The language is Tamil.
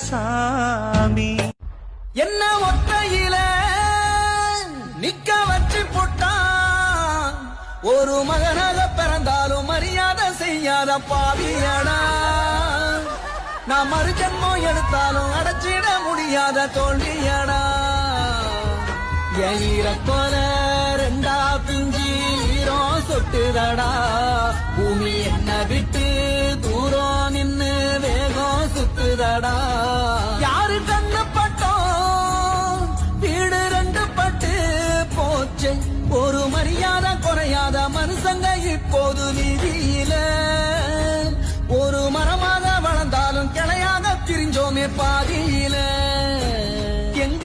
சாமி. என்ன ஒற்றையில நிக்க வச்சு போட்டான், ஒரு மகனாக பிறந்தாலும் மரியாதை செய்யாத பாவியடா. நான் மறு ஜென்மம் எடுத்தாலும் அடைச்சிட முடியாத தோல்வியடா. என் ஈரக்கோல ரெண்டா பிஞ்சி ஈரம் சொட்டுதடா. பூமி என்ன விட்டு தூரம் நின்னு வேகம் சுத்துதடா. யாரு கண்ணு பட்டோம் வீடு ரெண்டு பட்டு போச்சு. ஒரு மரியாதை குறையாத மனுஷங்க இப்போது வீதியில